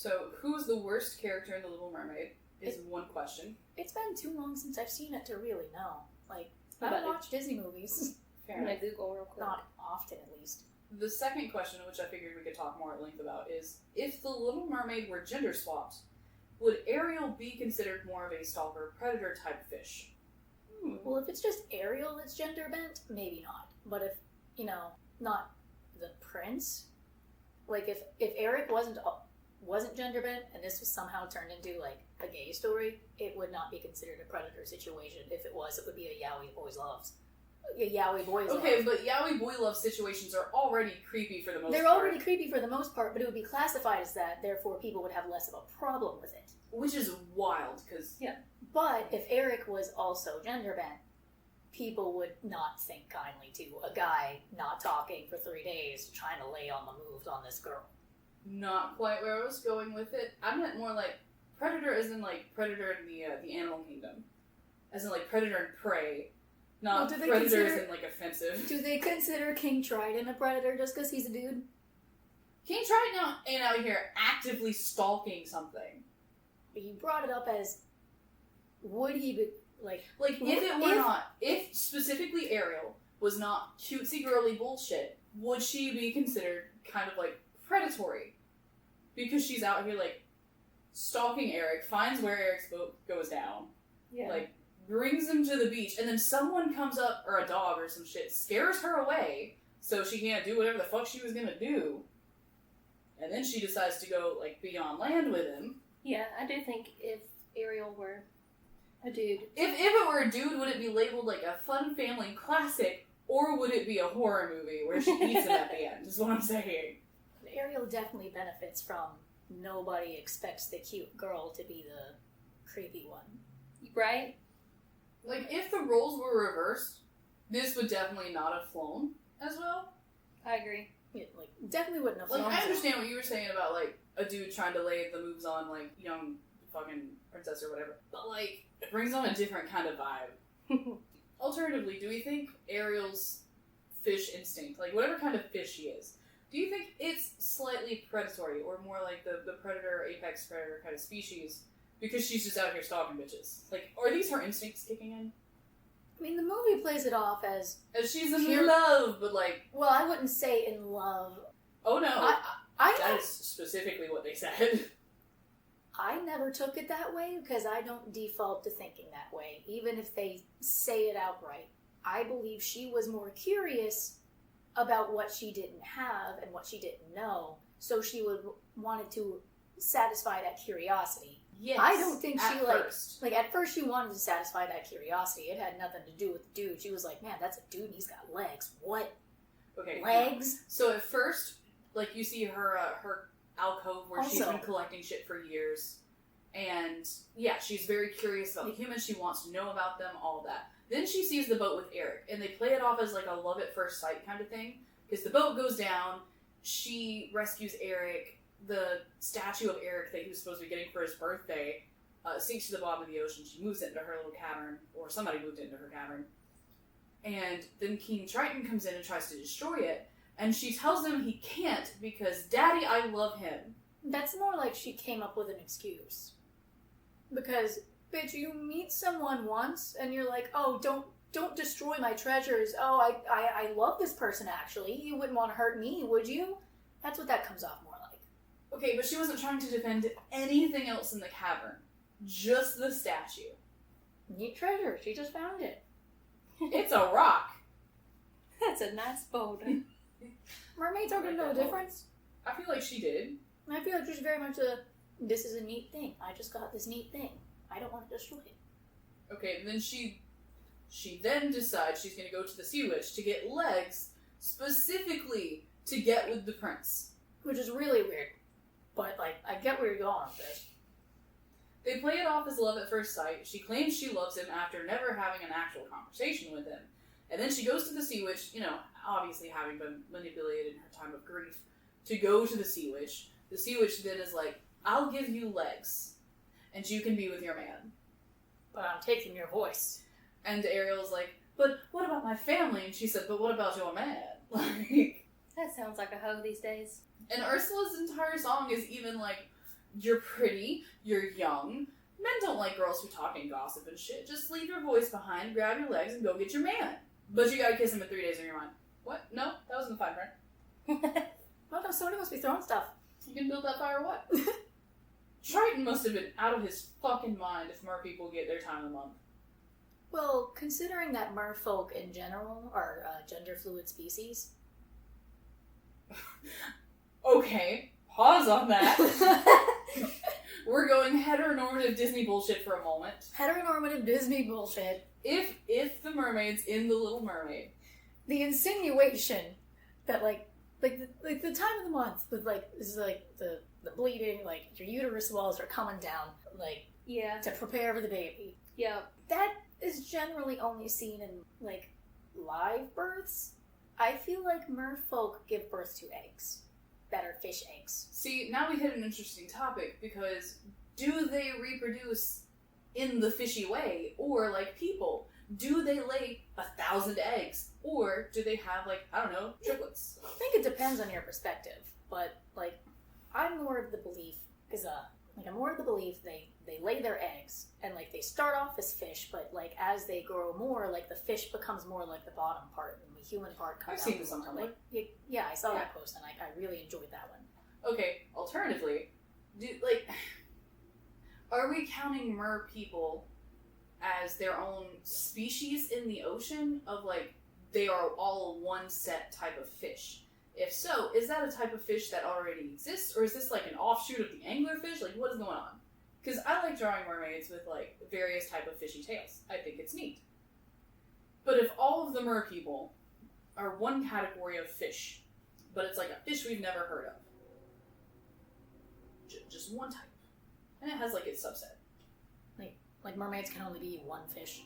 So, who's the worst character in The Little Mermaid is one question. It's been too long since I've seen it to really know. Like, I don't watch Disney movies. Fair enough. I'm gonna Google real quick. Not often, at least. The second question, which I figured we could talk more at length about, is if The Little Mermaid were gender swapped, would Ariel be considered more of a stalker predator type fish? Well, if it's just Ariel that's gender bent, maybe not. But if, not the prince, like if Eric wasn't gender bent and this was somehow turned into like a gay story, it would not be considered a predator situation. If it was, it would be a yaoi boys loves. Okay, but yaoi boy love situations are already creepy for the most part. They're already creepy for the most part, but it would be classified as that, therefore people would have less of a problem with it. Which is wild, because... Yeah. But if Eric was also gender bent, people would not think kindly to a guy not talking for 3 days, trying to lay on the moves on this girl. Not quite where I was going with it. I meant more like predator as in like predator in the animal kingdom. As in like predator and prey. Not predator as in like offensive. Do they consider King Trident a predator just because he's a dude? King Trident ain't out here actively stalking something. He brought it up as, would he be, if specifically Ariel was not cutesy girly bullshit, would she be considered kind of like predatory? Because she's out here like stalking Eric, finds where Eric's boat goes down, like brings him to the beach, and then someone comes up, or a dog or some shit, scares her away so she can't do whatever the fuck she was gonna do. And then she decides to go like be on land with him. Yeah, I do think if Ariel were a dude. If it were a dude, would it be labeled like a fun family classic, or would it be a horror movie where she eats him at the end, is what I'm saying. Ariel definitely benefits from nobody expects the cute girl to be the creepy one. Right? Like, if the roles were reversed, this would definitely not have flown as well. I agree. Yeah, definitely wouldn't have flown. I understand what you were saying about, a dude trying to lay the moves on, young fucking princess or whatever. But, it brings on a different kind of vibe. Alternatively, do we think Ariel's fish instinct, whatever kind of fish she is, do you think it's slightly predatory, or more like the predator, apex predator kind of species, because she's just out here stalking bitches? Are these her instincts kicking in? I mean, the movie plays it off as she's in love, but well, I wouldn't say in love. Oh no, that is specifically what they said. I never took it that way because I don't default to thinking that way, even if they say it outright. I believe she was more curious about what she didn't have and what she didn't know, so she would wanted to satisfy that curiosity. Yes, I don't think she first. At first she wanted to satisfy that curiosity. It had nothing to do with the dude. She was like, man, that's a dude and he's got legs. What? Okay. Legs? So at first, you see her alcove where she's been collecting shit for years. And yeah, she's very curious about the humans. She wants to know about them, all of that. Then she sees the boat with Eric, and they play it off as a love at first sight kind of thing. Because the boat goes down, she rescues Eric. The statue of Eric that he was supposed to be getting for his birthday sinks to the bottom of the ocean. She moves it into her little cavern, or somebody moved it into her cavern. And then King Triton comes in and tries to destroy it, and she tells him he can't because, Daddy, I love him. That's more like she came up with an excuse. Because, bitch, you meet someone once, and you're like, oh, don't destroy my treasures. Oh, I love this person, actually. You wouldn't want to hurt me, would you? That's what that comes off more like. Okay, but she wasn't trying to defend anything else in the cavern. Just the statue. Neat treasure. She just found it. It's a rock. That's a nice boulder. Mermaids aren't going to know the difference. I feel like she did. I feel like she's very much this is a neat thing. I just got this neat thing. I don't want to destroy it. Okay, and then she then decides she's going to go to the Sea Witch to get legs specifically to get with the prince. Which is really weird. But, I get where you're going with this. They play it off as love at first sight. She claims she loves him after never having an actual conversation with him. And then she goes to the Sea Witch, obviously having been manipulated in her time of grief, to go to the Sea Witch. The Sea Witch then is like, I'll give you legs, and you can be with your man. But I'm taking your voice. And Ariel's like, but what about my family? And she said, but what about your man? That sounds like a hoe these days. And Ursula's entire song is even You're pretty, you're young. Men don't like girls who talk and gossip and shit. Just leave your voice behind, grab your legs, and go get your man. But you gotta kiss him in 3 days in your mind. What? No? That wasn't the fine print. Well, no, somebody must be throwing stuff. You can build that fire or what? Triton must have been out of his fucking mind if mer people get their time of the month. Well, considering that merfolk in general are gender fluid species. Okay, pause on that. We're going heteronormative Disney bullshit for a moment. Heteronormative Disney bullshit. If the mermaids in The Little Mermaid, the insinuation that like the time of the month with this is the bleeding, like your uterus walls are coming down, like to prepare for the baby. Yeah. That is generally only seen in like live births. I feel like merfolk give birth to eggs that are fish eggs. See, now we hit an interesting topic, because do they reproduce in the fishy way, or like people? Do they lay 1,000 eggs, or do they have triplets? I think it depends on your perspective, but like I'm more of the belief they lay their eggs and like they start off as fish, but like as they grow more, like the fish becomes more like the bottom part and the human part comes out. I've seen this on Tumblr. Yeah, I saw that post and I really enjoyed that one. Okay, alternatively, are we counting mer people as their own species in the ocean of like they are all one set type of fish? If so, is that a type of fish that already exists, or is this like an offshoot of the anglerfish? Like, what is going on? Because I like drawing mermaids with like various type of fishy tails. I think it's neat. But if all of the mer people are one category of fish, but it's like a fish we've never heard of, just one type, and it has like its subset. Like mermaids can only be one fish.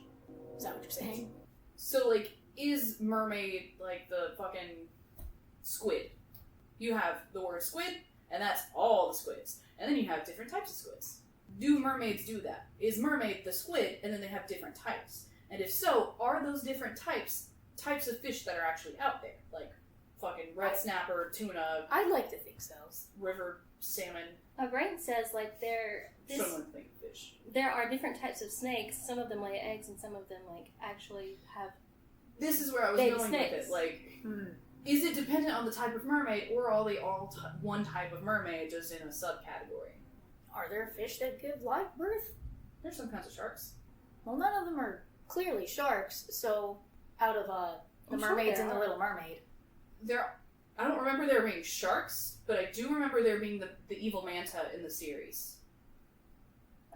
Is that what you're saying? So like, is mermaid like the fucking squid? You have the word squid, and that's all the squids. And then you have different types of squids. Do mermaids do that? Is mermaid the squid, and then they have different types? And if so, are those different types of fish that are actually out there? Like fucking red snapper, tuna. I'd like to think so. River salmon. My brain says like there are different types of snakes. Some of them lay eggs, and some of them like actually have. This is where I was baby going snakes. with it. Like, is it dependent on the type of mermaid, or are they all one type of mermaid, just in a subcategory? Are there fish that give live birth? There's some kinds of sharks. Well, none of them are clearly sharks. So, out of the mermaids in The Little Mermaid, I don't remember there being sharks, but I do remember there being the evil manta in the series.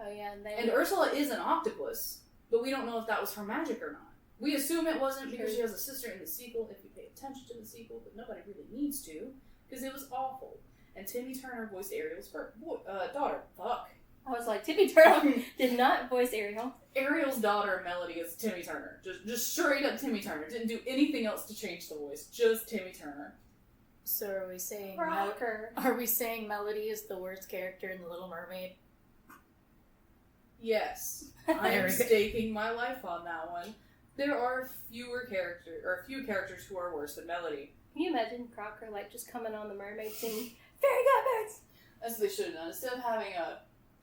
Oh yeah, and Ursula is an octopus, but we don't know if that was her magic or not. We assume it wasn't because she has a sister in the sequel, if you pay attention to the sequel, but nobody really needs to, because it was awful. And Timmy Turner voiced Ariel's daughter. Fuck. I was like, Timmy Turner did not voice Ariel. Ariel's daughter, Melody, is Timmy Turner. Just straight up Timmy Turner. Didn't do anything else to change the voice. Just Timmy Turner. So are we saying Melody is the worst character in The Little Mermaid? Yes. I am staking my life on that one. There are a few characters who are worse than Melody. Can you imagine Crocker like just coming on the mermaid singing "Fairy Godparents"? As they should have done. Instead of having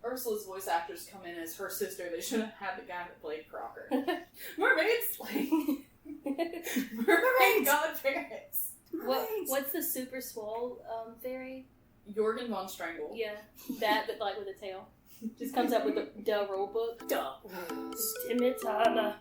Ursula's voice actress come in as her sister, they should have had the guy that played Crocker. Mermaids! Mermaid godparents! What's the super swole fairy? Jorgen von Strangle. Yeah, that but like with a tail. Just comes up with the rule book. Duh. Timmy Turner.